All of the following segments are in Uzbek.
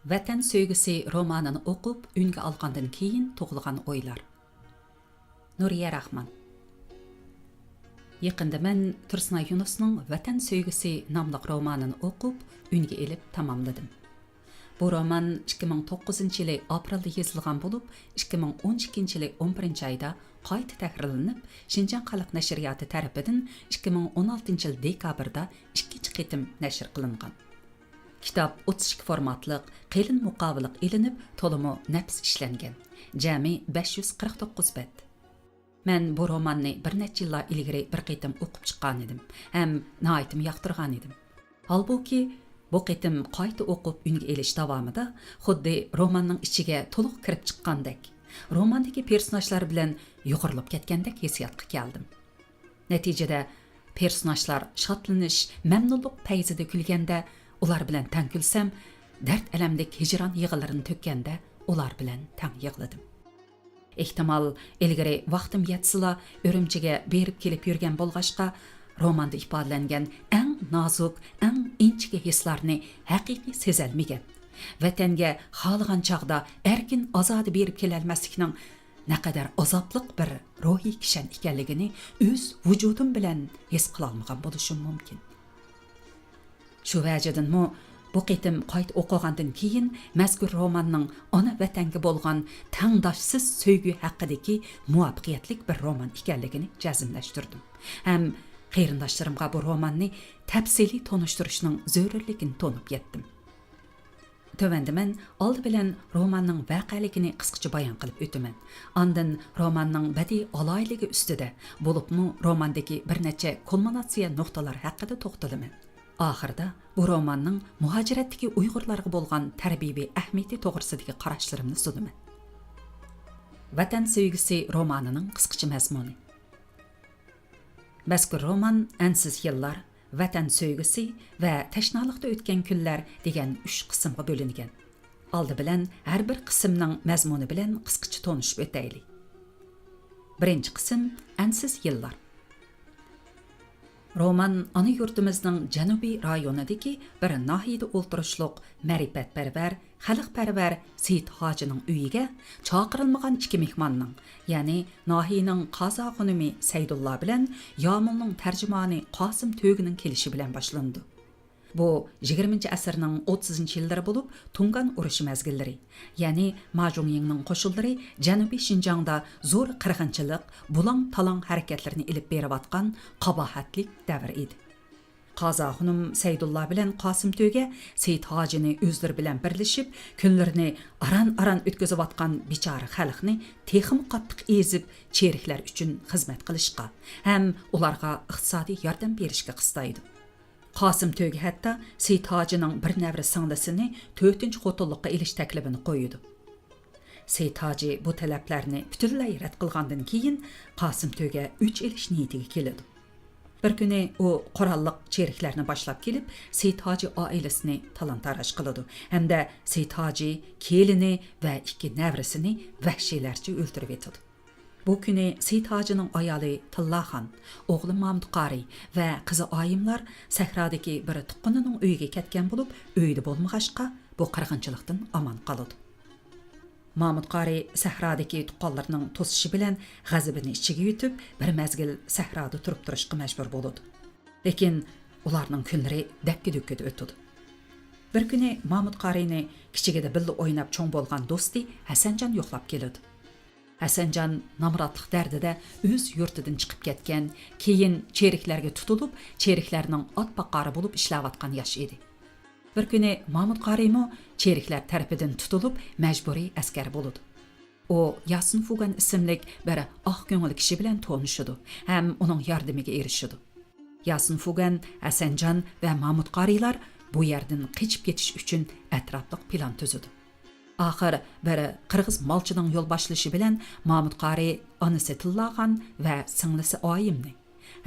Vatan Söygüsü romanını o'qib, unga olgandan keyin tug'ilgan o'ylar. Nuriya Rahman. Yaqında men Tursunay Yunusning Vatan Söygüsü nomli romanini o'qib, unga elib tamomladim. Bu roman 2009-yili aprelda yozilgan bo'lib, 2012-yili 11-oyda qayta tahrirlanib, Şinjan Xalq nashriyoti tarafidan 2016-yil dekabrda ikkinchi qitim nashr qilingan. Kitap 32 formatliq, qalin muqobiliq ilinib, to'limi nafs ishlangan. Jami 549 bet. Men bu romanni bir necha yillar ilgari bir qitim o'qib chiqqan edim, ham nihoyatim yoqtirgan edim. Holbuki bu qitim qayta o'qib unga elish davomida xuddi romanning ichiga to'liq kirib chiqqandek, romandagi personajlar bilan yo'g'rilib ketgandek hissiyotga keldim. Natijada personajlar shodlanish, mamnunlik payzida kulganda ular bilan tang kulsam, dard alamdek hijron yig'larini to'kkanda ular bilan tang yig'ladim. Ehtimal ilgari vaqtim yetsila Urumchiga berib kelib yurgan bo'lg'ashqa, romanda ifodalangan eng nozik, eng inchki hislarni haqiqiy sezalmagan. Vatanga xohlagan chog'da erkin ozodi berib kelolmaslikning naqadar azobliq bir ruhiy kishan ekanligini o'z vujudim bilan his qila olmagan bo'lishim mumkin. Shu vajidanmi bu qitim qayta o'qigandan keyin mazkur romanning ona vatanga bo'lgan tangdoshsiz sevgi haqidagi muvaffaqiyatli bir roman ekanligini jazmlashtirdim. Ham qarindoshlarimga bu romanni tafsiliy tonishtirishning zarurligini tonib yetdim. Tövəndə mən oldi bilan romanning vaqaligini qisqacha bayon qilib o'taman. Ondan romanning badiiy aloyligi ustida bo'libmi romandagi bir necha kulminatsiya nuqtalar haqida to'xtalaman. Oxirida bu romanning muhojiratdagi Uyg'urlarga bo'lgan tarbiyaviy ahamiyati to'g'risidagi qarashlarimni sunaman. Vatan Söygüsü romanining qisqacha mazmuni. Mazkur roman ansiz yillar, Vatan Söygüsü va tashnalikda o'tgan kunlar degan 3 qismga bo'lingan. Oldi bilan har bir qismning mazmuni bilan qisqacha tanishib o'taylik. Birinchi qism ansiz yillar. Roman ana yurtimizning janubiy rayonidagi bir nahiyada o'ltirishliq ma'rifatparvar, xalqparvar Seyit Hojining uyiga chaqirilmagan ikki mehmonning, ya'ni nahiyaning qazo xonimi Saydulla bilan Yomilning tarjimoni Qosim To'gining kelishi bilan boshlandi. Bu 20-asrning 30-yillari bo'lib, Tungan urushi mazgillari, ya'ni Majuniyingning qo'shinlari Janubiy Şinjangda zo'r qirg'inchilik, bulang-talang harakatlarini ilib berayotgan qabohatli davr edi. Qazo xonim Saydulla bilan Qosim To'ga Seyit Hojini o'zlari bilan birlashib, kunlarini aran-aran o'tkazayotgan bechora xalqni texim qattiq ezib, cheriklar uchun xizmat qilishga, ham ularga iqtisodiy yordam berishga qistaydi. Qosim To'ga hatto Seyit Hojining bir navri singlisini 4-xotinlikqa elish taklifini qo'ydi. Seyit Hoji bu talablarni butunlay rad qilgandan keyin Qosim To'ga 3 elish niyatiga keldi. Bir kuni u qurolliq cheriklarni boshlab kelib, Seyit Hoji oilasini talon-taroj qildi, hamda Seyit Hoji kelini va 2 navrisini vahshiylarcha o'ldirib etdi. Bu kuni Seyit Hojining ayoli Tillaxon, o'g'li Mahmud Qari va qizi Oyimlar sahrodagi bir tuqqanining uyiga ketgan bo'lib, uyda bo'lmag'ashqa bu qirg'inchilikdan omon qoldi. Mahmud Qari sahrodagi tuqqanlarning to'sishi bilan g'azabini ichiga yutib, bir mazgil sahroda turib turishga majbur bo'ldi. Lekin ularning kunlari dakki-dukkida o'tdi. Bir kuni Mahmud Qarini kichigida birga o'ynab cho'ng bo'lgan do'sti Hasanjon yo'qlab keldi. Hasanjon namratlik dardida o'z yurtidan chiqib ketgan, keyin cheriklarga tutilib, cheriklarning ot boqari bo'lib ishlayotgan yosh edi. Bir kuni Mahmud Qarimo cheriklar tarafidan tutilib, majburiy askar bo'ldi. U Yasin Fugan ismli bir oq ko'ngil kishi bilan tanishdi, ham uning yordamiga erishdi. Yasin Fugan, Hasanjon va Mahmud Qarilar bu yerdan qochib ketish uchun atrofliq plan tuzdi. Axir bir qirg'iz molchining yo'l boshlashi bilan Mahmud Qari onasi Tillaxon va singlisi Oyimni,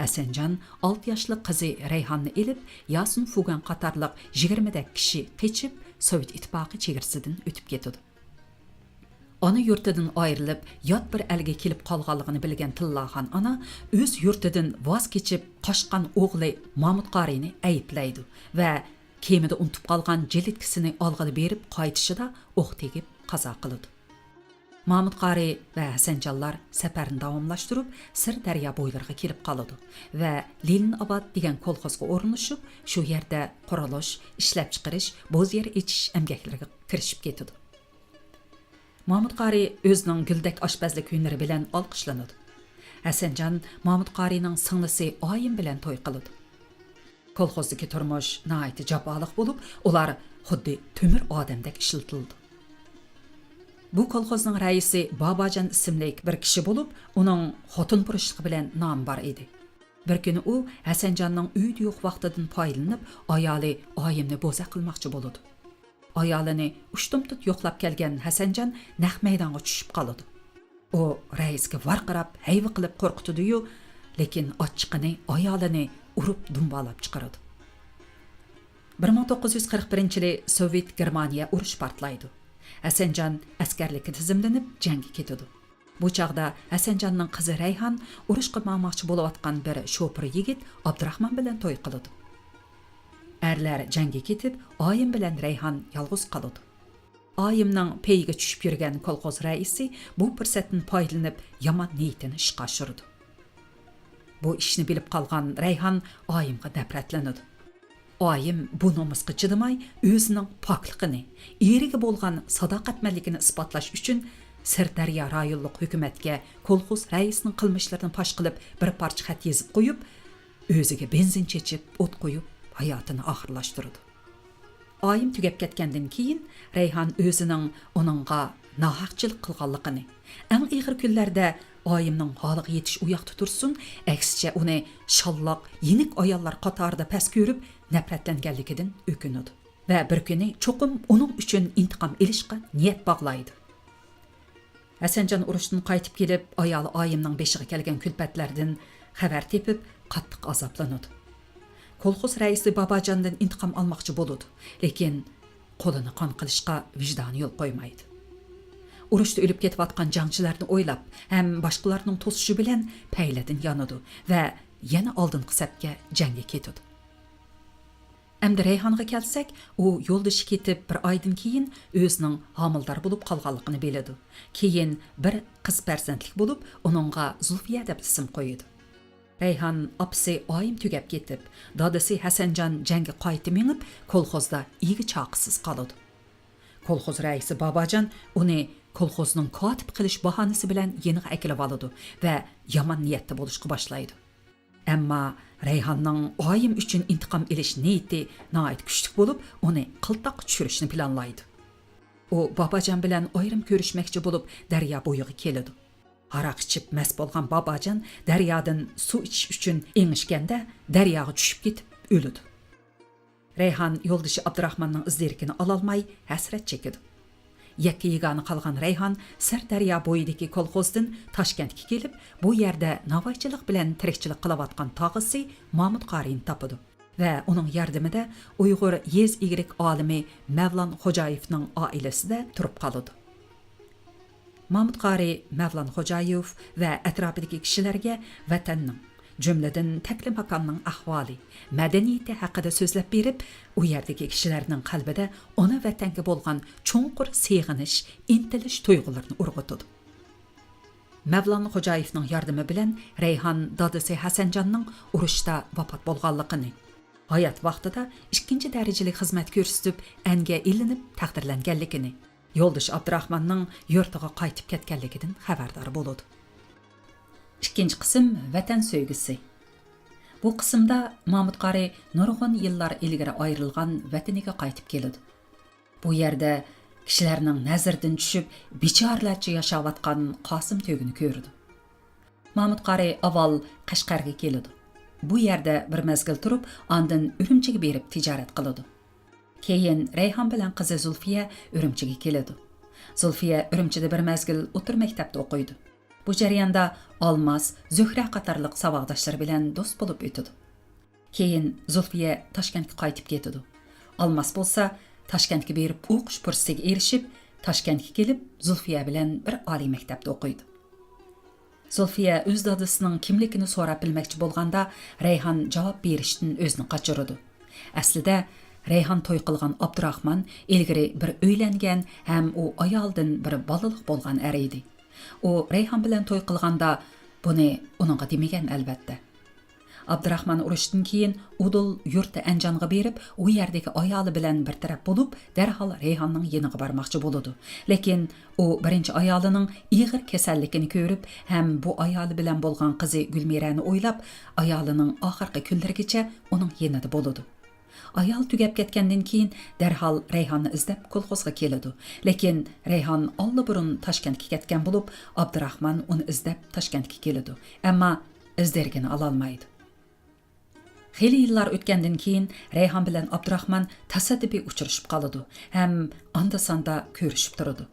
Hasanjon 6 yoshli qizi Rayhonni elib, Yasin Fugan qatorliq 20 dak kishi qochib Sovet ittifoqi chegarasidan o'tib ketdi. Ona yurtidan ayrilib, yot bir elga kelib qolganligini bilgan Tillaxon ona o'z yurtidan voz kechib qochgan o'g'li Mahmud Qarini ayblaydi va kemida unutib qolgan jilitkisini olg'ili berib qaytishida o'q tegib qazo qiladi. Mahmud Qari va Hasanjonlar safarni davomlashtirib Sirdaryo bo'ylariga kelib qoladi va Leninobod degan kolxozga o'rnashib, shu yerda qurilish, ishlab chiqarish, bo'z yer echish emgaklariga kirishib ketadi. Mahmud Qari o'zining guldak oshpazlik kunlari bilan olqishlanadi. Hasanjon Mahmud Qarining singlisi Oyim bilan to'y qiladi. Kolxozdagi turmush nihoyatda jaboliq bo'lib, ular xuddi temir odamdek ishlatildi. Bu kolxozning raisi Babajon ismli bir kishi bo'lib, uning xotin purishligi bilan nom bor edi. Bir kuni u Hasanjonning uyda yo'q vaqtidan foydalanib, ayoli Oyimni bo'za qilmoqchi bo'ladi. Ayolini ushtumtut yo'qlab kelgan Hasanjon naq maydonga tushib qoladi. U raisga varqirab, hayva qilib qo'rqitdi-yu, lekin ochiqini ayolini urib dumbalab chiqaradi. 1941-yili Sovet Germaniya urush partlaydi. Hasanjon askarlikka tizimlanib jangga ketadi. Bu chaqda Hasanjonning qizi Rayhon urushga bormoqchi bo'layotgan bir shopir yigit Abdurahmon bilan to'y qiladi. Erlar jangga ketib, Oyim bilan Rayhon yolg'iz qoladi. Oyimning peyiga tushib yurgan kolxoz raisi bu fursatdan foydalanib yomon niyatini ishga oshirdi. Bu ishni bilib qolgan Rayhon Oyimga nafratlanadi. Oyim bu nomusga chidamay, o'zining pokligini, eriga bo'lgan sadoqatmanligini isbotlash uchun Sirdaryo rayonlik hukumatga kolxoz raisining qilmishlarini fosh qilib bir parcha xat yozib qo'yib, o'ziga benzin chechib, o't qo'yib, hayotini oxirlashtirdi. Oyim tugab ketgandan keyin Rayhon o'zining uningga nohaqchilik qilganligini, eng og'ir kunlarda Oyimning holiga yetish u yoqda tursin, aksicha uni shalloq, yenik ayollar qatorida past ko'rib, nafratlanganligidan o'kinadi va bir kuni cho'qim uning uchun intiqom olishga niyat bog'laydi. Hasanjon urushdan qaytib kelib, ayoli Oyimning beshiga kelgan kulfatlardan xabar tepib, qattiq azoblanadi. Kolxoz raisi Babajondan intiqom olmoqchi bo'ladi, lekin qo'lini qon qilishga vijdoni yo'l qo'ymaydi. Urushda o'lib ketayotgan jangchilarni o'ylab, ham boshqalarning to'sishi bilan payladan yonadi va yana oldingi safga jangga ketadi. Endi Rayhonga kelsak, u yo'ldoshi ketib bir oydan keyin o'zining homildor bo'lib qolganligini biladi. Keyin bir qiz farzandlik bo'lib, uningga Zulfiya deb ism qo'yadi. Rayhon opsi Oyim tugab ketib, dadasi Hasanjon jangga qaytib minib, kolxozda igi chaqisiz qoladi. Kolxoz raisi Babajon uni kolxozning kotib qilish bahonasi bilan yeniga akilib oladi va yomon niyatda bo'lishga boshlaydi. Ammo Rayhonning Oyim uchun intiqom olish niyati nihoyat kuchli bo'lib, uni qiltoq tushirishni planlaydi. U Babajon bilan ayrim ko'rishmoqchi bo'lib, daryo bo'yiga keladi. Aroq ichib mast bo'lgan Babajon daryodan suv ichish uchun engishganda daryoga tushib ketib o'ladi. Rayhon yo'ldoshi Abdurahmonning izlarini ololmay hasrat chekadi. Yakka yegani qolgan Rayhon Sirdaryo bo'yidagi kolxozdan Toshkentga kelib, bu yerda navoiychilik bilan tirikchilik qilayotgan tog'isi Mahmud Qarini topadi va uning yordamida Uyg'ur yez igrik olimi Mavlon Xo'jayevning oilasida turib qoladi. Mahmud Qari Mavlon Xo'jayev va atrofidagi kishilarga vatanning, jumladan Taklim makonning ahvoli, madaniyati haqida so'zlab berib, u yerdagi kishilarning qalbida ona vatanga bo'lgan cho'nqur seg'inish, intilish tuyg'ularini urg'utadi. Mavlon Xo'jayevning yordami bilan Rayhon dadasi Hasanjonning urushda vafot bo'lganligini, hayot vaqtida 2 darajali xizmat ko'rsatib, anga ilinib taqdirlanganligini, yo'ldosh Abdurahmonning yurtiga qaytib ketganligidan xabardor bo'ladi. İkinci qism vatan sevgisi. Bu qismda Mahmud Qari nurg'un yillar ilgari ayrilgan vataniga qaytib keladi. Bu yerda kishilarning nazaridan tushib, bechorlarcha yashayotgan Qosim to'gini ko'rdi. Mahmud Qari avval Qashqarga keladi. Bu yerda bir mezgil turib, ondan Urumchiga berib tijorat qiladi. Keyin Rayhon bilan qizi Zulfiya Urumchiga keladi. Zulfiya Urumchida bir mezgil o'tir maktabda o'qiydi. Bu jarayonda Olmos, Zuhra qatorliq saboqdoshlar bilan do'st bo'lib o'tadi. Keyin Zulfiya Toshkentga qaytib ketadi. Olmos bo'lsa, Toshkentga berib o'qish fursatiga erishib, Toshkentga kelib Zulfiya bilan bir oliy maktabda o'qiydi. Zulfiya o'z dadasining kimligini so'rab bilmoqchi bo'lganda, Rayhon javob berishdan o'zini qochiradi. Aslida Reyhan to'y qilgan Abdurahman ilgari bir uylangan ham u ayoldan bir balaliq bo'lgan er edi. U Reyhan bilan to'y qilganda buni uningga demagan albatta. Abdurahman urushdan keyin Udul yurtda Anjonga berib, u yerdagi ayoli bilan bir taraf bo'lib, darhol Reyhanning yeniga bormoqchi bo'ladi. Lekin u birinchi ayolining ig'ir kasalligini ko'rib, ham bu ayoli bilan bo'lgan qizi Gulmirani o'ylab, ayolining oxirgi kunlarigacha uning yenida bo'ladi. Ayol tugab ketgandan keyin darhol Reyhanni izlab kolxozga keladi. Lekin Reyhan allburun Toshkentga ketgan bo'lib, Abdurahman uni izlab Toshkentga keladi. Ammo izlargini ola olmaydi. Xeyli yillar o'tgandan keyin Reyhan bilan Abdurahman tasadduqiy uchrashib qoladi, ham onda-sonda ko'rishib turadi.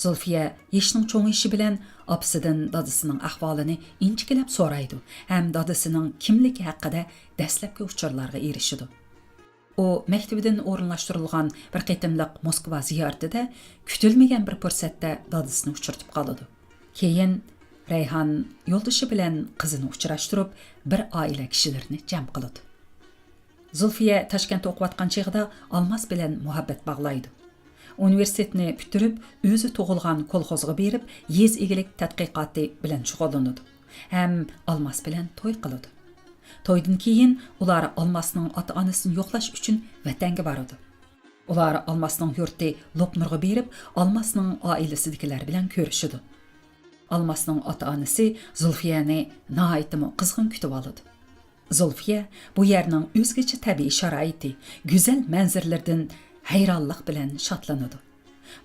Zulfiya yeshning cho'ngishi bilan opsidan dadasining ahvolini inchikilab so'raydi, ham dadasining kimligi haqida dastlabki uchurlarga erishidi. U maktabidan o'rinlashtirilgan bir qitimliq Moskva ziyoratida kutilmagan bir fursatda dadasini uchirtib qoladi. Keyin Reyhan yo'ldoshi bilan qizini uchrashtirib, bir oila kishilarini jam qiladi. Zulfiya Toshkentda o'qiyotgan chog'ida Almas bilan muhabbat bog'laydi. Universitetni bitirib, o'zi tug'ilgan kolxozga berib, yez egilik tadqiqoti bilan shug'ullanadi. Ham Almas bilan to'y qiladi. To'ydan keyin ular Almasning ota-onasini yo'qlash uchun vatanga boradi. Ular Almasning yurti Lopnurga berib, Almasning oilasidagilar bilan ko'rishadi. Almasning ota-onasi Zulfiyani nihoyatda qizg'in kutib oladi. Zulfiya bu yerning o'zgacha tabiiy sharoiti, go'zal manzarlardan hayronlik bilan shodlanadi.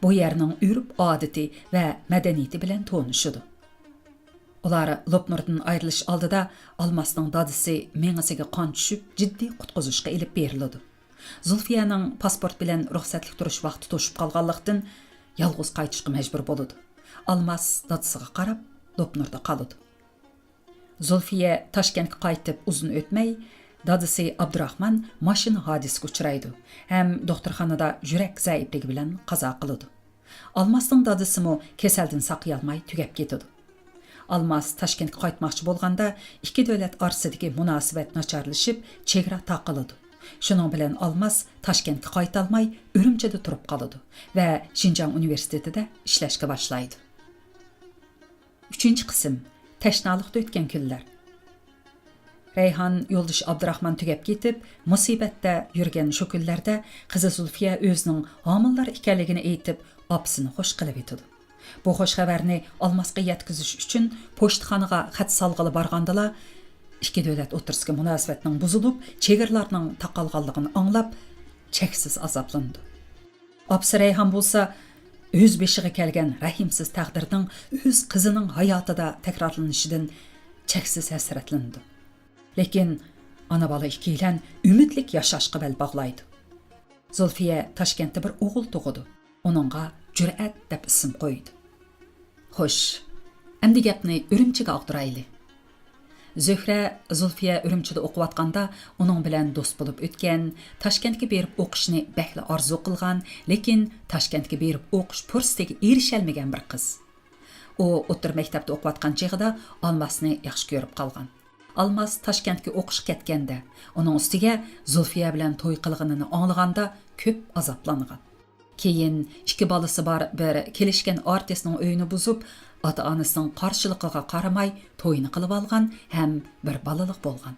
Bu yerning urf-odati va madaniyati bilan tanishadi. Ular Lopnurdan ayrilish oldida Almasning dadasi mengasiga qon tushib, jiddiy qutqizishga ilib beriladi. Zulfiyaning pasport bilan ruxsatlik turish vaqti to'shib qolganlikdan yolg'iz qaytishga majbur bo'ladi. Almas dadasiga qarab Lopnurda qoladi. Zulfiya Toshkentga qaytib uzun o'tmay, dadasi Abdurahman mashina hodisasiga uchraydi, ham doktorxonada yurak zaifligi bilan qazo qiladi. Almasning dadasi mo kasaldan saqlay olmay tugab ketadi. Almas Toshkentga qaytmoqchi bo'lganda ikki davlat orasidagi munosabat nacharlashib, chegara taqiladi. Shuning bilan Almas Toshkentga qayta olmay Urumchida turib qoladi va Xinjiang universitetida ishlashga boshlaydi. 3-qism Tashnalikda o'tgan kunlar. Reyhan yo'ldosh Abdurahman tugab ketib, musibatda yurgan shu kunlarda qizi Zulfiya o'zining homildor ekanligini aytib, opsini xush qilib etdi. Bu xush xabarni Almasga yetkazish uchun pochtxonaga xat salg'ili borgandala, ikki davlat o'rtasidagi munosabatning buzilib, chegaralarning taqalganligini anglab, cheksiz azoblandi. Opsi Reyhan bo'lsa, o'z beshiga kelgan rahimsiz taqdirning o'z qizining hayotida takrorlanishidan cheksiz hasratlandi. Lekin ana bola ikkilan umidlik yashashga bel bog'laydi. Zulfiya Toshkentda bir o'g'il tug'di. Uningga Jur'at deb ism qo'ydi. Xo'sh, endi gapni Urumchiga og'dirayli. Zuhra Zulfiya Urumchida o'qiyotganda uning bilan do'st bo'lib o'tgan, Toshkentga berib o'qishni bakla orzu qilgan, lekin Toshkentga berib o'qish fursatiga erishalmagan bir qiz. U o'rta maktabda o'qiyotgan chog'ida Almasni yaxshi ko'rib qolgan. Almas Toshkentga o'qish ketganda, uning ustiga Zulfiya bilan to'y qilganini anglaganda ko'p azoblangan. Keyin ikki bolasi bor bir kelishgan artistning uyini buzib, ota-onasining qarshiligiga qaramay to'yini qilib olgan ham bir balaliq bo'lgan.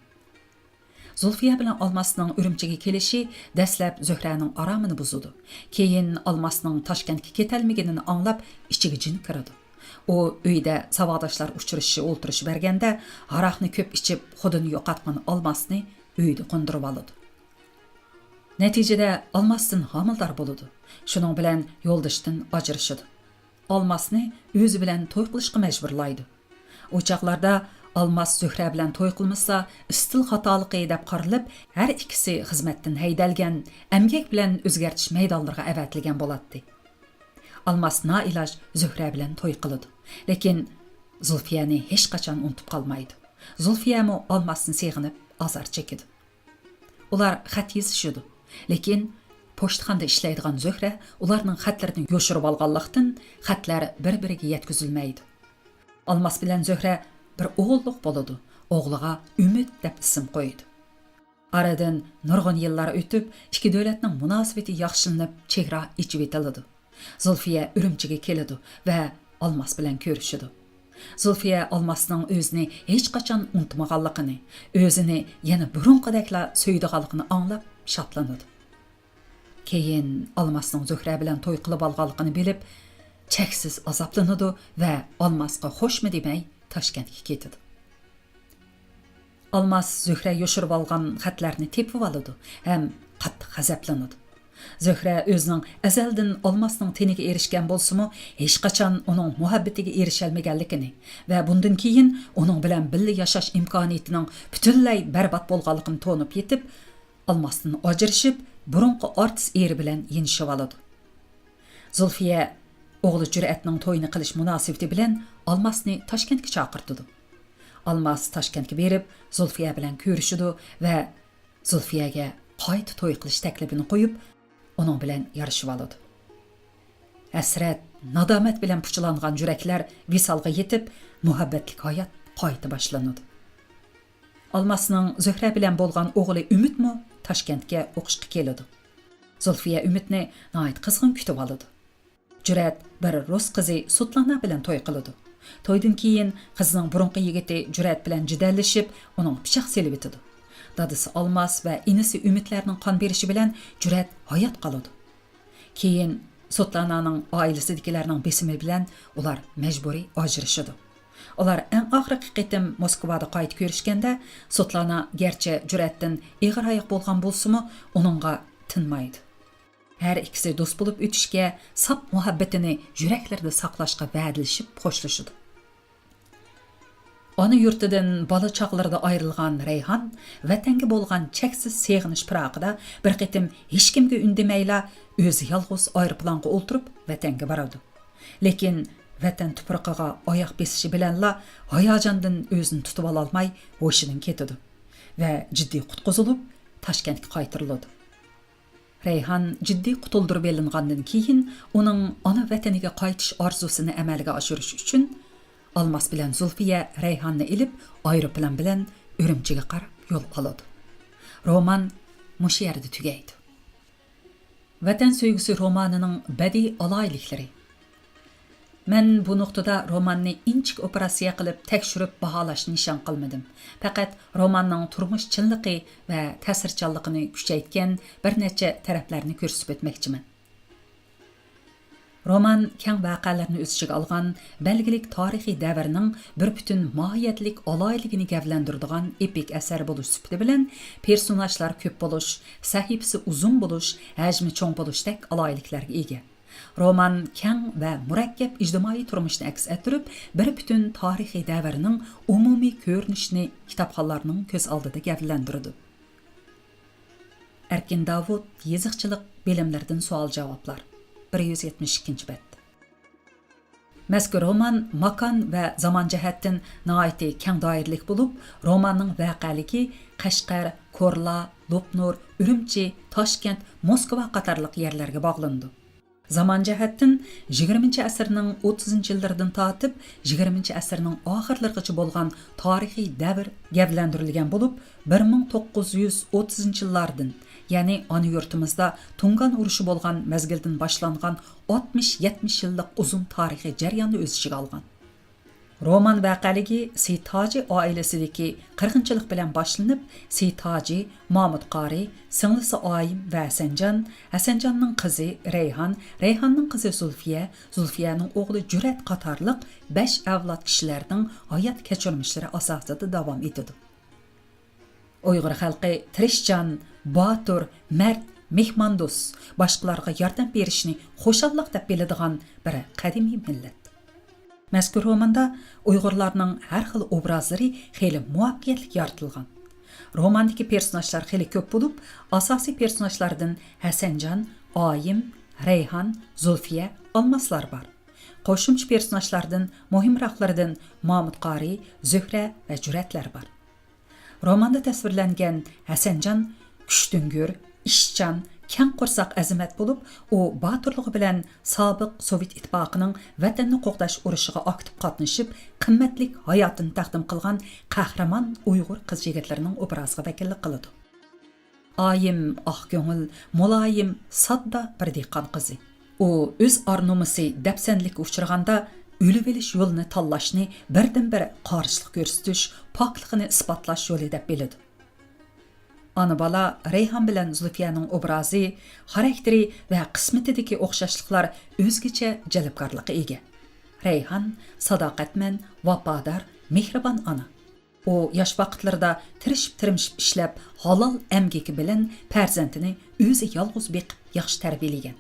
Zulfiya bilan Almasning Urumchiga kelishi dastlab Zuhraning oromini buzdi. Keyin Almasning Toshkentga ketalmaganini anglab, ichiga jin kirdi. U uyda savodashlar uchrashishi o'ltirish berganda, aroqni ko'p ichib, xudini yo'qotgan Almasni uyda qo'ndirib oldi. Natijada Almasdan homildor bo'ldi. Shuning bilan yo'ldishdan ajrashdi. Almasni o'zi bilan to'y qilishga majburlaydi. O chaqlarda Almas Zuhra bilan to'y qilmasa, istil xatoligi deb qarilib, har ikkisi xizmatdan haydalgan, amgak bilan o'zgartish maydonlariga avatilgan bo'ladi. Almas noiloj Zuhra bilan to'y qildi. Lekin Zulfiyani hech qachon unutib qolmaydi. Zulfiya mo Almasni seg'inib azor chekdi. Ular xat yozishdi. Lekin pochtxonada ishlaydigan Zuhra ularning xatlarini yo'shirib olganlikdan xatlar bir-biriga yetkazilmaydi. Almas bilan Zuhra bir o'g'illik bo'ldi. O'g'liga Umid deb ism qo'ydi. Aradan nurg'un yillar o'tib, ikki davlatning munosabati yaxshilanib, chegara ichib etiladi. Zulfiya Urumchiga keladi va Almas bilan ko'rishadi. Zulfiya Almasning o'zini hech qachon unutmaganligini, o'zini yana burunqidekla so'ydiganligini anglab shodlanadi. Keyin Almasning Zuhra bilan to'y qilib olganligini bilib, cheksiz azoblanadi va Almasga xo'shmi demay Toshkentga ketadi. Almas Zuhra yoshirib olgan xatlarni tepib oladi ham qattiq g'azablanadi. Zuhra o'zining azaldan Almasning teniga erishgan bo'lsa-mu, hech qachon uning muhabbatiga erishalmaganligini va bundan keyin uning bilan birga yashash imkoniyatining butunlay barbod bo'lganligini to'nib yetib, Almasdan ajrashib, burunqi artist eri bilan yenishib oladi. Zulfiya o'g'li Jur'atning to'yini qilish munosabati bilan Almasni Toshkentga chaqirdi. Almas Toshkentga berib, Zulfiya bilan ko'rishdi va Zulfiyaga qayta to'y qilish taklifini qo'yib, uning bilan yarashib oladi. Hasrat, nadomat bilan puchlangan yuraklar visolga yetib, muhabbatli hayot qayta boshlanadi. Almasning Zuhra bilan bo'lgan o'g'li Umidmi Toshkentga o'qishga keladi. Zulfiya Umidni nihoyat qizg'in kutib oladi. Jurat bir rus qizi Sutlana bilan to'y qiladi. To'ydan keyin qizning burunqi yigiti Jurat bilan jidallashib, uning pichoq selib etadi. Dadisi Almas va inisi Umidlarning qon berishi bilan Jurat hayot qoladi. Keyin Sutlananing oilasidagilarning besimi bilan ular majburiy ajrashadi. Ular eng oxirgi qitim Moskvada qayta ko'rishganda, Sutlana garchi Juratdan ig'ir oyoq bo'lgan bo'lsa-mu, uningga tinmaydi. Her ikisi do'st bo'lib o'tishga, sap muhabbatini yuraklarida saqlashga va'dalashib qo'shilishdi. Ona yurtidan bola chaqlarida ayrilgan Rayhon vatanga bo'lgan cheksiz seg'inish pirog'ida bir qitim hech kimga undamayla o'zi yolg'iz aeroplanga o'ltirib vatanga boradi. Lekin vatan tuproqiga oyoq besishi bilanla hayajondan o'zini tutib ola olmay hushidan ketadi va jiddiy qutqizilib Toshkentga qaytariladi. Rayhon jiddiy qutuldirib elingandan keyin uning ona vataniga qaytish orzusini amalga oshirish uchun Almas bilan Zulfiya Rayhonni ilib aeroplan bilan Urumchiga qarab yo'l oladi. Roman mush yerda tugaydi. Vatan so'ygisi romanining badiiy alayliklari. Men bu nuqtada romanni inchik operatsiya qilib tekshirib baholashni nishon qilmadim. Faqat romanning turmush chinligi va ta'sirchanligini kuchaytgan bir necha taraflarni ko'rsatib o'tmoqchiman. Roman keng voqealarni o'z ichiga olgan, belgilik tarixiy davrning bir butun mohiyatlik alayligini gavlandiradigan epik asar bo'lish sifati bilan personajlar ko'p bo'lish, sahifasi uzun bo'lish, hajmi cho'ng bo'lishdek alayliklarga ega. Roman keng va murakkab ijtimoiy turmushni aks ettirib, bir butun tarixiy davrning umumiy ko'rinishini kitobxonlarning ko'z oldida gavlandirdi. Erkin Davud yeziqchilik bilimlaridan savol-javoblar 172 bet. Mazkur roman makon va zamon jihatdan nihoyat keng doiralik bo'lib, romanning voqealigi Qashqar, Ko'rla, Lopnur, Urumchi, Toshkent, Moskva qatorliq yerlarga bog'landi. Zaman jihatdan 20-asrning 30-yillaridan tortib 20-asrning oxirlarigacha bo'lgan tarixiy davr gavlandirilgan bo'lib, 1930-yillardan, ya'ni ona yurtimizda Tungan urushi bo'lgan mezgildan boshlangan 60-70 yillik uzun tarixiy jarayonni o'z ichiga olgan. Roman voqealigi Seytaji oilasidagi qirg'inchilik bilan boshlanib, Seytaji, Mahmud Qori, singlisi Oyim va Hasanjonning qizi Rayhon, Rayhonning qizi Zulfiya, Zulfiyaning o'g'li Jurat qatorliq 5 avlod kishilarning hayot kechirmishlari asosida davom etadi. Uyg'ur xalqi tirishchan, botur, mard, mehmondo'st, boshqalarga yordam berishni xo'shalliq deb biladigan bir qadimiy millat. Mazkur romanda Uyg'urlarning har xil obrazlari xeyli muvaffaqiyatli yoritilgan. Romandagi personajlar xeyli ko'p bo'lib, asosiy personajlardan Hasanjon, Oyim, Rayhon, Zulfiya, Almaslar bor. Qo'shimcha personajlardan muhimroqlaridan Mahmud Qori, Zuhra va Juratlar bor. Romanda tasvirlangan Hasanjon kuchtungur, ishchan, keng qo'rsoq azimat bo'lib, u boturligi bilan sobiq Sovet ittifoqining vatanni qo'g'dash urushiga aktiv qatnashib, qimmatli hayotini taqdim qilgan qahramon Uyg'ur qiz-yigitlarining obraziga vakillik qiladi. Oyim oq ko'ngil, muloyim, sodda bir dehqon qizi. U o'z ar-nomusi dafsanlikka uchraganda o'lib olish yo'lini tanlashni birdan-bir qarshilik ko'rsatish, pokligini isbotlash yo'li deb biladi. Ana bola Rayhon bilan Zulfiyaning obrazi, xarakteri va qismatidagi o'xshashliklar o'zgacha jalbkorlikqa ega. Rayhon sadoqatman, vafodor, mehribon ana. U yosh vaqtlarida tirishib ishlab, halol emgaki bilan farzandini o'zi yolg'iz beqib yaxshi tarbiyalagan.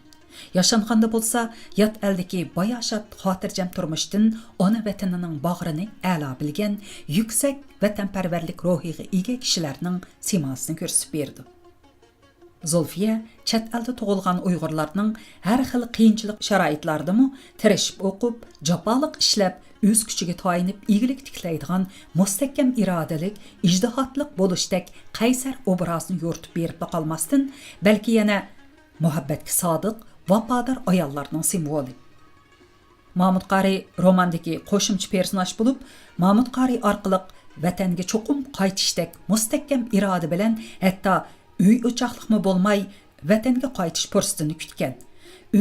Yaşanğanda bolsa, yat eldeki bayashat xotirjam turmuşdan ona vatanining bag'rini a'lo bilgan, yuksak vatanparvarlik ruhiga ega kishilarning simasini ko'rsatib berdi. Zulfiya chet elda tug'ilgan Uyg'urlarning har xil qiyinchilik sharoitlaridami tirishib o'qib, jafoliq ishlab, o'z kuchiga toyinib igilik tiklaydigan mustahkam irodalik, ijtihotliq bo'lishdek qaysar obrazni yo'rtib berib qolmasdan, balki yana muhabbatga sodiq, vafodor ayollarning simvoli. Mahmud Qari romandagi qo'shimcha personaj bo'lib, Mahmud Qari orqali vatanga cho'qim qaytishdek mustahkam iroda bilan hatto uy o'choqliqmi bo'lmay vatanga qaytish fursatini kutgan.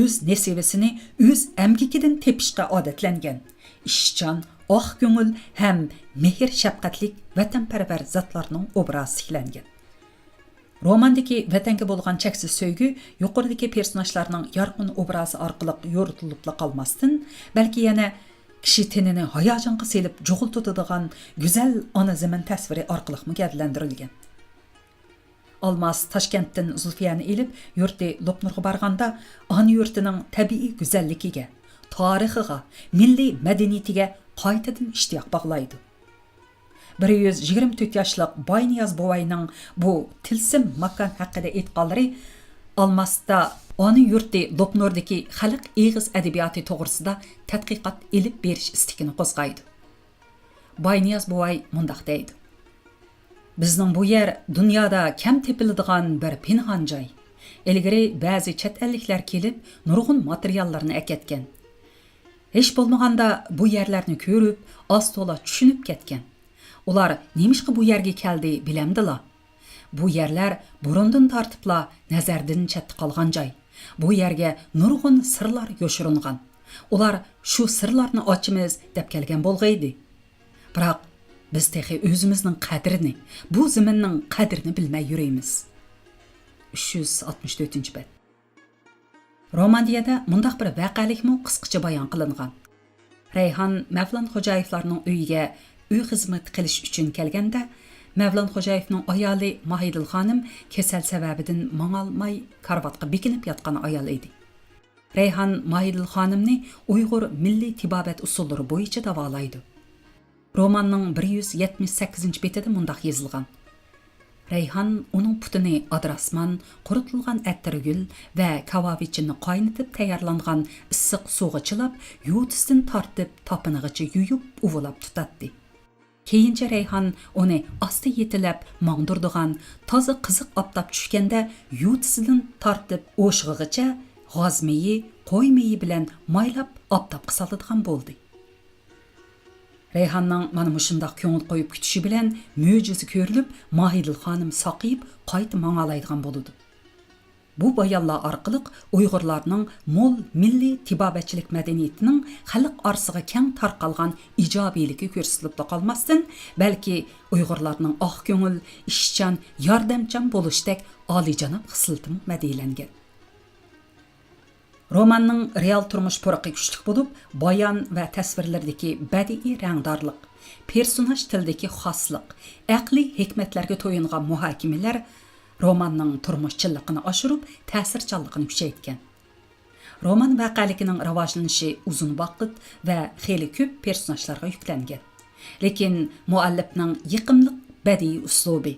O'z nasibasini o'z amgikidan tepishga odatlangan. Ishchan, oq ko'ngil ham mehr shafqatlik vatanparvar zotlarning obrazi tiklangan. Romandagi vatanga bo'lgan cheksiz sevgi yuqoridagi personajlarning yorqin obrazi orqali yo'ritilib qolmasdan, balki yana kishi tenini hayajonga selib jug'ultadigan go'zal ona zamin tasviri orqali mugadlantirilgan. Almas Toshkentdan Zulfiyani elib yurti Lopnurga borganda, ona yurtining tabiiy go'zalligiga, tarixiga, milliy madaniyatiga qaytadan ishtiyoq bog'laydi. 124 yoshlik Bayniyaz buvayning bu tilsim makon haqida aytganlari Almasda ona yurti Lopnurdagi xalq eg'iz adabiyoti to'g'risida tadqiqot elib berish istikini qo'zg'aydi. Bayniyaz buvay mundaq deydi: Bizning bu yer dunyoda kam tepiladigan bir pinhon joy. Ilgari ba'zi chet elliklar kelib, nurg'un materiallarni aketgan. Hech bo'lmaganda bu yerlarni ko'rib, ostola tushunib ketgan. Ular nemishqa bu yerga keldi bilamdila. Bu yerlar burundan tortibla nazardan chetda qolgan joy. Bu yerga nurg'un sirlar yoshiringan. Ular shu sirlarni ochimiz deb kelgan bo'lg'aydi. Biroq biz texi o'zimizning qadrini, bu zaminning qadrini bilmay yuramiz. 364-bet. Romandiyada mundaq bir vaqalikmi qisqacha bayon qilingan. Rayhon Mavlon Xo'jayevlarning uyiga uy xizmat qilish uchun kelganda, Mavlon Xo'jayevning ayoli Mahidul xonim kasal sababidan mangolmay karvatga bekinib yotgan ayol edi. Rayhon Mahidul xonimni Uyg'ur milliy tibobat usullari bo'yicha davolaydi. Romanning 178-betida mundaq yozilgan: Rayhon uning putini adrasman, quritilgan attirgul va kavavichini qaynatib tayyorlangan issiq suvga chilab, yutisidan tortib topinig'icha yuyib, uvulab tutatdi. Keyincha Rayhon uni asta yetilab mangdirdigan toza qiziq optob tushganda yutisidan tortib o'shig'igacha g'ozmeyi, qo'ymeyi bilan maylab optobga soladigan bo'ldi. Rayhonning mana mushundaq ko'ngil qo'yib kutishi bilan mo'jiza ko'rilib, Mahidul xonim saqiyib qayta mangalaydigan bo'ldi. Bu bayonlar orqali Uyg'urlarning mo'l milliy tibobatchilik madaniyatining xalq orasiga keng tarqalgan ijobiyligi ko'rsatilib qolmasdan, balki Uyg'urlarning oq ko'ngil, ishchan, yordamchan bo'lishdek oliyjanob xislatim madiylangan. Romanning real turmush puraqi kuchli bo'lib, bayon va tasvirlardagi badiiy rangdorlik, personaj tildagi xoslik, aqliy hikmatlarga to'yingan muhokamalar romanning turmushchiligini oshirib, ta'sirchanligini kuchaytgan. Roman vaqaligining rivojlanishi uzun vaqt va xeyli ko'p personajlarga yuklangan. Lekin muallifning yiqimli badiiy uslubi,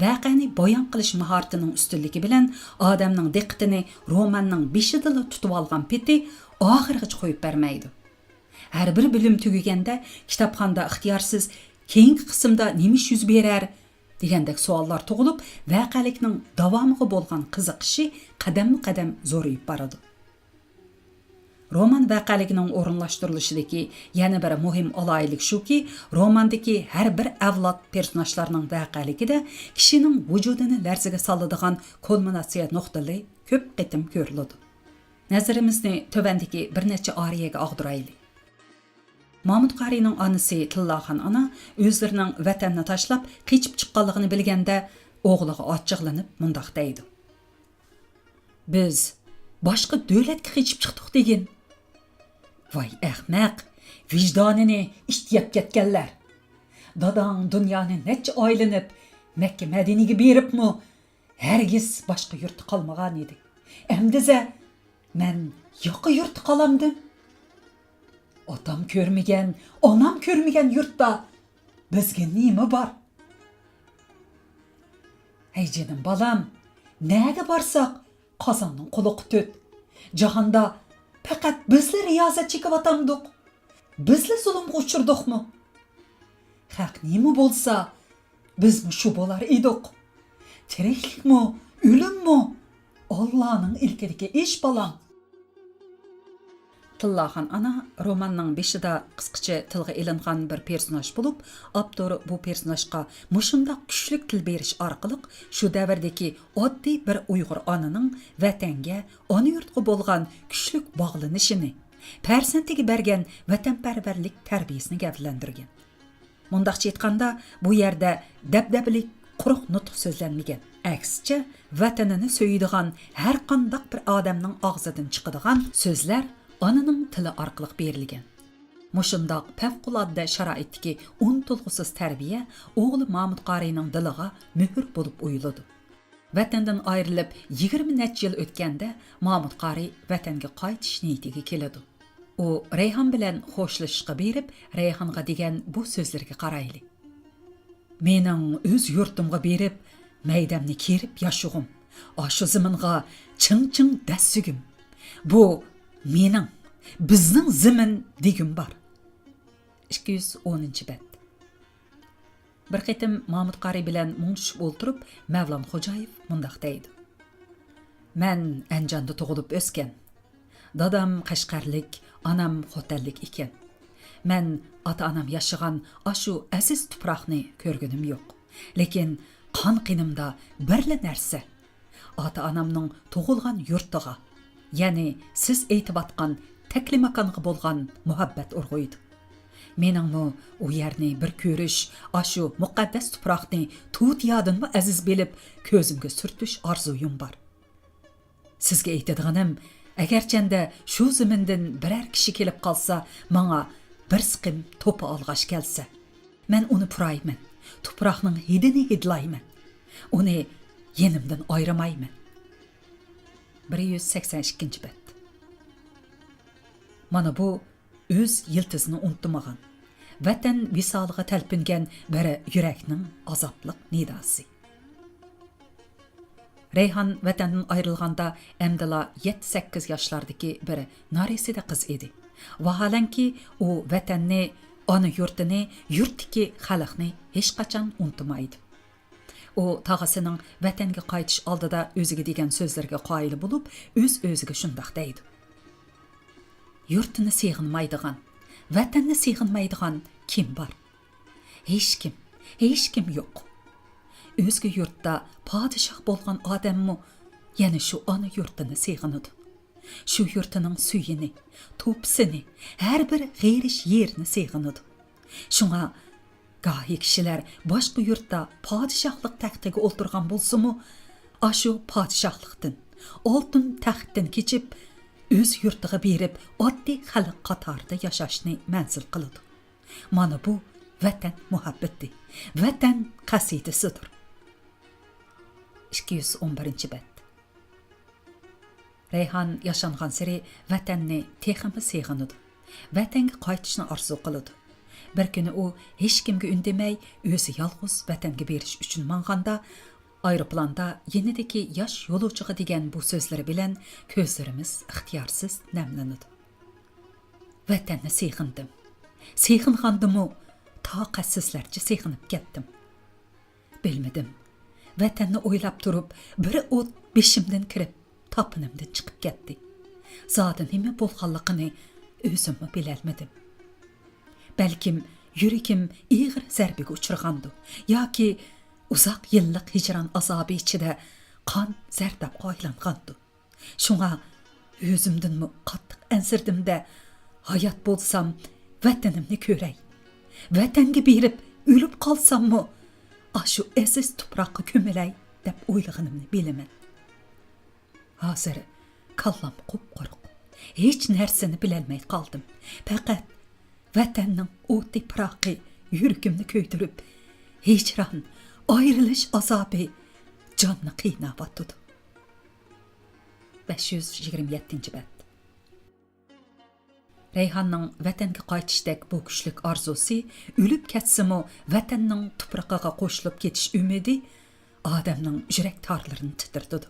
vaqani bayon qilish mahoratining ustunligi bilan odamning diqqatini romanning beshidala tutib olgan peti oxirigacha qo'yib bermaydi. Har bir bilim tugaganda kitobxonda ixtiyorsiz keyingi qismda nima yuz berar degandek savollar tug'ilib, vaqalikning davomiga bo'lgan qiziqishi qadam-qadam zo'rayib boradi. Roman vaqaligining o'rinlashtirilishidagi yana bir muhim alaylik shuki, romandagi har bir avlod personajlarining vaqaligida kishining vujudini larzaga soladigan kulminatsiya nuqtali ko'p qitim ko'riladi. Nazarimizni tövandagi bir necha ariyaga og'diraylik. Mahmud Qariyning onasi Tillaxon ona o'zlarining vatanni tashlab qechib chiqqanligini bilganda o'g'liga ochiqlanib mundaq deydi. Biz boshqa davlatga qechib chiqdik degan. Voy ahmaq, vijdonini ishtiyab ketganlar. Dadang dunyoni necha oylanib Makka Madinaga beribmi? Hargiz boshqa yurtda qolmagan edi. Endi men yo'q yurtda qolamdim. Otam ko'rmagan, onam ko'rmagan yurtda bizga nima bor? Hey canım balam, nega borsak Qozonning quluqi to't. Jahonda faqat bizlar riyozat chekib atamdik. Bizlar zulmga uchurdikmi? Haq nima bo'lsa, bizmi shu bo'lar edik. Tiriklikmi, o'limmi? Allohning ilkidagi ish balam. Tillaxon ana romanning beshida qisqacha tilga ilingan bir personaj bo'lib, avtor bu personajga mushundaq kuchlik til berish orqali shu davrdagi oddiy bir Uyg'ur onaning vatanga, ona yurtga bo'lgan kuchlik bog'lanishini, farzandiga bergan vatanparvarlik tarbiyasini gavlandirgan. Mundaqcha aytganda, bu yerda dabdabali quruq nutq so'zlanmagan. Aksicha, vatanini so'yadigan har qanday bir odamning og'zidan chiqadigan so'zlar onaning tili orqali berilgan. Mushundaq favqulodda sharoitdagi untulg'usiz tarbiya o'g'li Mahmud Qariyning diliga muhr bo'lib o'yiladi. Vatandan ayrilib 20 necha yil o'tganda Mahmud Qariy vatanga qaytish niyatiga keladi. U Rayhon bilan xo'shlashishga berib, Rayhonga degan bu so'zlarga qarayli. Mening o'z yurtimga berib, maydamni kerib yashug'im, shu zaminga ching-ching dassugim. Bu mening, bizning zimin degim bor. 210-bet. Bir qitim Mahmud Qariy bilan muңshib o'ltirib, Mavlon Xo'jayev mundaq deydi. Men Anjonda tug'ilib o'sgan. Dadam Qashqarlik, anam Xotanlik ekan. Men ota-onam yashagan shu aziz tuproqni ko'rganim yo'q. Lekin qon qinimda birla narsa. Ota-onamning tug'ilgan yurtiga, ya'ni siz aytib-atgan taklimakonga bo'lgan muhabbat urg'uydi. Meningmi u yerni bir ko'rish, shu muqaddas tuproqni tut yodimni aziz bilib, ko'zimga surtish orzuyim bor. Sizga aytadiganim, agarchanda shu zamindan biror kishi kelib qolsa, menga bir siqim to'pi olg'ash kelsa, men uni purayman, tuproqning hidini hidlayman. Uni yenimdan ayiramayman. 182-bet. Mana bu o'z yiltizini unutmagan, vatan visoliga talpingan bir yurakning azobliq nidosi. Rayhon vatandan ayrilganda amdala 7-8 yoshlardagi bir norisida qiz edi. Vaholanki u vatanni, ona yurtini, yurtdagi xalqni hech qachon unutmaydi. U tag'asining vatanga qaytish oldida o'ziga degan so'zlarga qoyil bo'lib, o'z-o'ziga shundoq deydi. Yurtini seg'inmaydigan, vatanni seg'inmaydigan kim bor? Hech kim yo'q. O'zga yurtda podshoh bo'lgan odammi, yana shu ona yurtini seg'inadi. Shu yurtining suyini, to'pisini, har bir g'ayrish yerini seg'inadi. Shunga gohi kishilar boshqa yurtda podshohlik taxtiga o'ltirgan bo'lsa-mu, shu podshohlikdan, oltin taxtdan kechib, o'z yurtiga berib, oddiy xalq qatorida yashashni manzil qiladi. Mana bu vatan muhabbati, vatan qasidasidir. 211-bet. Rayhon yashangan sari vatanni texmi seg'inadi. Vatanga qaytishni orzu qiladi. Bir kuni u hech kimga undamay, o'zi yolg'iz vatanga berish uchun manganda, aeroplanda yenidagi yosh yo'lovchiga degan bu so'zlari bilan ko'zlarimiz ixtiyorsiz namlanadi. Vatanni seg'indim. Seg'ingandim-u, toqatsizlarcha seg'inib ketdim. Bilmadim. Vatanni o'ylab turib, bir o't beshimdan kirib, topinimdan chiqib ketdi. Zati nima bo'lganligini o'zimmi bilolmadim. Balkim yuragim ig'ir zarbaga uchragandu yoki uzoq yillik hijron azobi ichida qon zardabga aylangandu. Shunga o'zimdanmi qattiq ansirdimda, hayot bo'lsam vatanimni ko'ray. Vatanga berib o'lib qolsammi, shu aziz tuproqqa ko'milay deb o'ylaganimni bilaman. Hozir kallam qop-quruq. Hech narsani bilolmay qoldim. Faqat vatanning o'ti piroqi yuragimni ko'ydirib, hijron, ayrilish azobi jonni qiynayotdi. 527 bab. Reyhanning vatanga qaytishdek bu kuchlik orzusi, o'lib ketsimi vatanning tuprog'iga qo'shilib ketish umidi odamning yurak torlarini titirdi.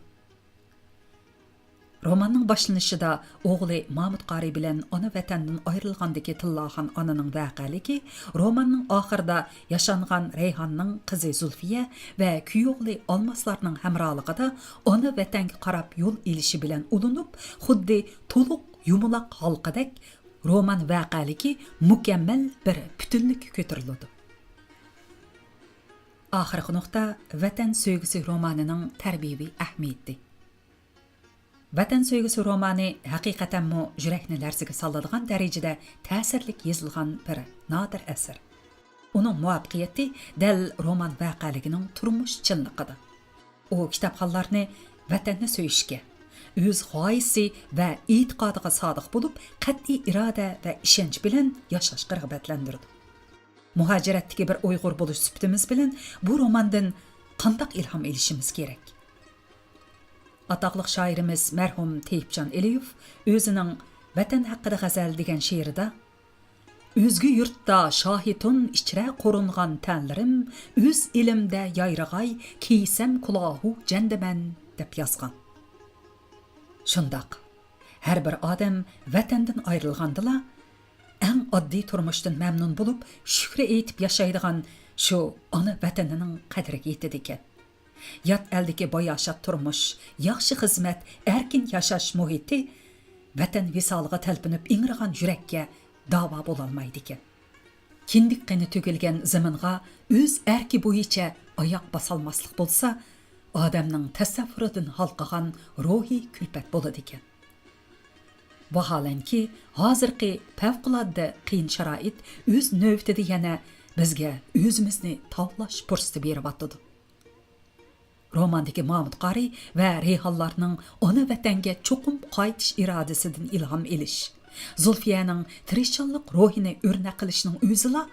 Romanning boshlanishida o'g'li Mahmud Qari bilan ona vatandan ayrilgandagi tillagan onaning vaqaligi, romanning oxirida yashangan Reyhanning qizi Zulfiya va kuyovli Olmoslarning hamroligida ona vatanga qarab yo'l elishi bilan ulinib, xuddi to'liq yumuloq halqadek roman vaqaligi mukammal bir butunlik ko'tarildi. Oxirgi nuqta Vatan so'ygisi romanining tarbiyaviy ahamiyati. Vatan so'ygisi romani haqiqatanmi yurakni larzaga soladigan darajada ta'sirlik yozilgan bir nodir asar. Uning muvaffaqiyati dal roman vaqaligining turmush chinligida. U kitobxonlarni vatanni so'yishga, o'z g'oyasi va e'tiqodiga sodiq bo'lib, qat'iy iroda va ishonch bilan yashashga rag'batlantirdi. Muhojiratdagi bir Uyg'ur bo'lish sifatimiz bilan bu romandan qanday ilhom olishimiz kerak? Ataqlıq şairimiz mərhum Teyipcan Eliyev özünün Vatan haqqida g'azal degan she'rida "Özgü yurtda şahitun içre qorungan tanlarım, öz elimde yayrag'ay kiysem kulahu jandaman" deb yozgan. Shundaq, har bir odam vatandan ayrilgandila eng oddiy turmushdan mamnun bo'lib, shukr aytib yashaydigan shu ona vatanining qadriga yetadi ekan. Yat eldeki boyashat turmuş, yaxshi xizmat, erkin yashash muhiti vatan visalga talpinib ingrigan yurakka davo bo'lolmaydi ekan. Kindik qini tugilgan zaminga o'z erki bo'yicha oyoq basolmaslik bo'lsa, odamning tasavvuridan halqagan ruhiy kulfat bo'ladi ekan. Vaholanki, hozirgi favqulodda qiyin sharoit o'z navbatida yana bizga o'zimizni tavlash fursati beryapti. Romandagi Mahmud Qari va Reyhanlarning ona vatanga cho'qim qaytish irodasidan ilhom olish, Zulfiyaning tirishchanlik ruhini o'rnak qilishning o'zila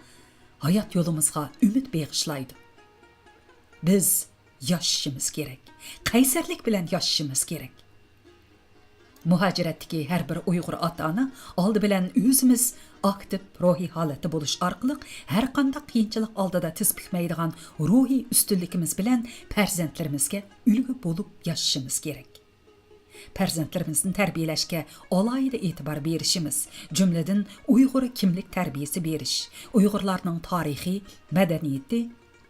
hayot yo'limizga umid bag'ishlaydi. Biz yashashimiz kerak. Qaysarlik bilan yashashimiz kerak. Muhojiratdagi har bir Uyg'ur ota-ona oldi bilan o'zimiz aktiv ruhiy holatda bo'lish orqali har qanday qiyinchilik oldida tiz bukmaydigan ruhiy ustunligimiz bilan farzandlarimizga ulgu bo'lib yashashimiz kerak. Farzandlarimizni tarbiyalashga alohida e'tibor berishimiz, jumladan Uyg'ur kimlik tarbiyasi berish, Uyg'urlarning tarixiy, madaniyati,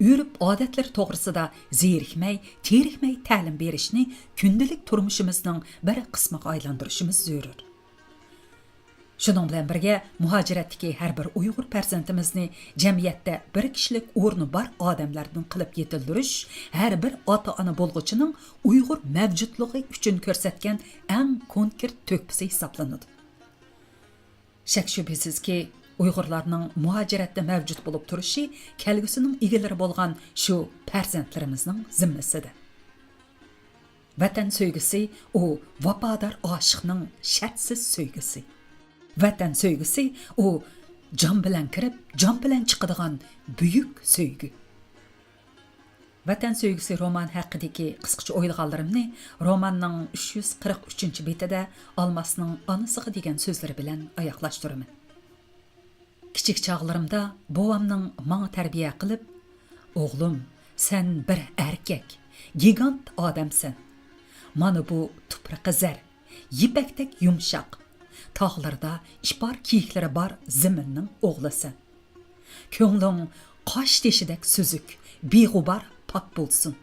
urf odatlari to'g'risida zerikmay, terikmay ta'lim berishni kundalik turmushimizning bir qismiga aylantirishimiz zarur. Shuning bilan birga muhojiratdagi har bir Uyg'ur farzandimizni jamiyatda bir kishilik o'rni bor odamlardan qilib yetildirish har bir ota-ona bo'lg'uchining Uyg'ur mavjudligi uchun ko'rsatgan eng konkret to'kpisi hisoblanadi. Shak shubhasizki, Uyg'urlarning muhojiratda mavjud bo'lib turishi kelgusining egalari bo'lgan shu farzandlarimizning zimmasida. Vatan so'ygisi u vafodor oshiqning shartsiz so'ygisi. Vatan so'ygisi u jon bilan kirib, jon bilan chiqadigan buyuk so'ygi. Vatan so'ygisi roman haqidagi qisqacha o'ylaganlarimni romanning 343-betida Olmosning onasiga degan so'zlari bilan oyoqlashtiraman. Kichik chog'larimda buvamning menga tarbiya qilib, "O'g'lim, sen bir erkak, gigant odamsan. Mana bu tuproq zar, yipakdek yumshoq, tog'larda ipor kiyiklari bor zaminning o'g'lisan. Ko'ngling qosh teshidek suzuk, beg'ubar pok bo'lsin.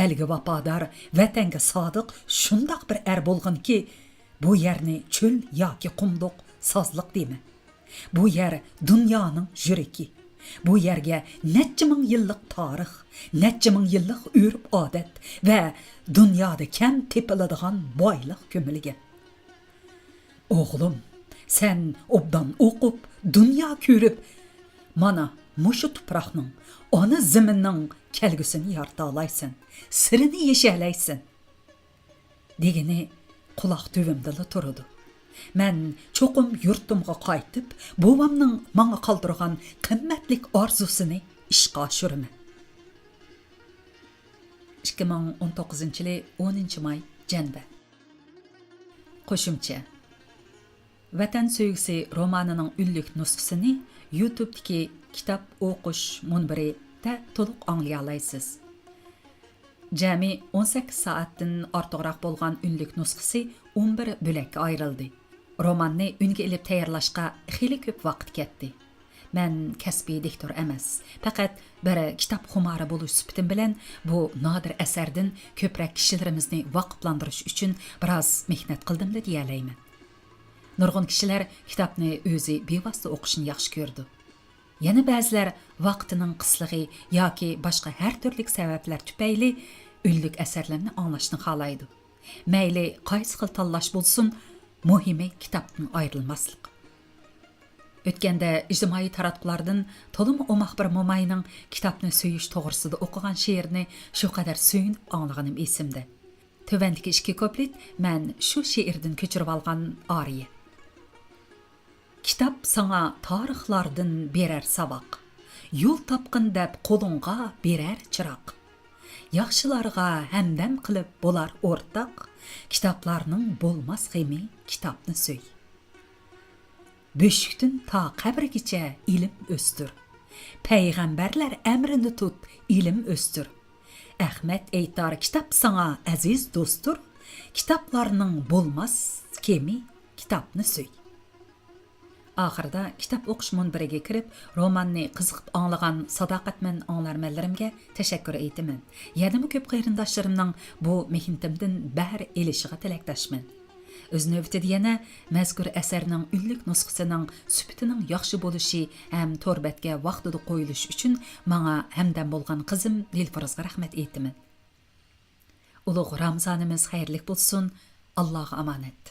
Elga vafodor, vatanga sodiq shundoq bir er bo'lginki, bu yerni çöl yoki qumduq, sazlıq demi. Bu yer dunyoning yuragi. Bu yerga necha ming yillik tarix, necha ming yillik urf odat va dunyoda kam tepiladigan boylik ko'milgan. O'g'lim, sen obdan o'qib, dunyo ko'rib, mana mushu tuproqning, ona zaminning kelgusini yarata olaysan, sirini yeshalaysan. Degini quloq tuvimdala turadi. Men cho'qim yurtimga qaytib, buvamning menga qoldirgan qimmatlik orzusini ishga oshiraman. 2019-yil 10-may janba. Qo'shimcha. Vatan Söygüsü romanining ünlük nusxasini YouTube'dagi kitob o'qish munbirida to'liq anglay olasiz. Jami 18 soatdan ortiqroq bo'lgan ünlük nusxasi 11 bo'lakka ayrildi. Romanni unga ilib tayyorlashga xili ko'p vaqt ketdi. Men kasbiy diktor emas, faqat bir kitob xumori bo'lish sifatim bilan bu nodir asardan ko'proq kishilarimizni vaqflantirish uchun biroz mehnat qildim deb deyalayman. Nurg'un kishilar kitobni o'zi bevosita o'qishni yaxshi ko'rdi. Yana ba'zilar vaqtining qislig'i yoki boshqa har turli sabablar tufayli ünlük asarlarni anglashni xohlaydi. Mayli qaysi xil tanlash bo'lsin, muhimi kitobdan ayrilmaslik. O'tganda ijtimoiy taratqulardan to'limi omaq bir mo'mayning kitobni suyish to'g'risida o'qigan she'rini shu qadar suyun anglaganim esimda. Tövendiki 2 kuplet men shu she'rdan ko'chirib olgan ariya. Kitap sana tarixlardan berer sabaq. Yo'l topqin deb qo'lingga berer chiroq. Yaxshilarga hamdam qilib bo'lar o'rtaq. Kitaplarning bo'lmas g'emi kitobni suy. Böşükdün ta qabrgacha ilm o'stir. Payg'ambarlar amrini tut, ilm o'stir. Ahmet aytar kitap sana aziz do'stur. Kitaplarning bo'lmas g'emi kitobni suy. Ahırda kitap o'qish munbiriga kirib, romanni qiziqib anglagan sadoqatman anglarmanlarimga tashakkur aytaman. Yanada ko'p qarindoshlarimning bu mehnatimdan bahr elishiga tilakdoshman. O'z navbatida yana mazkur asarning ünlük nusxasining sifatining yaxshi bo'lishi ham torbatga vaqtida qo'yilishi uchun menga hamdam bo'lgan qizim Dilfirazga rahmat aytaman. Ulug' Ramzonimiz xayrli bo'lsin. Allohga omonat.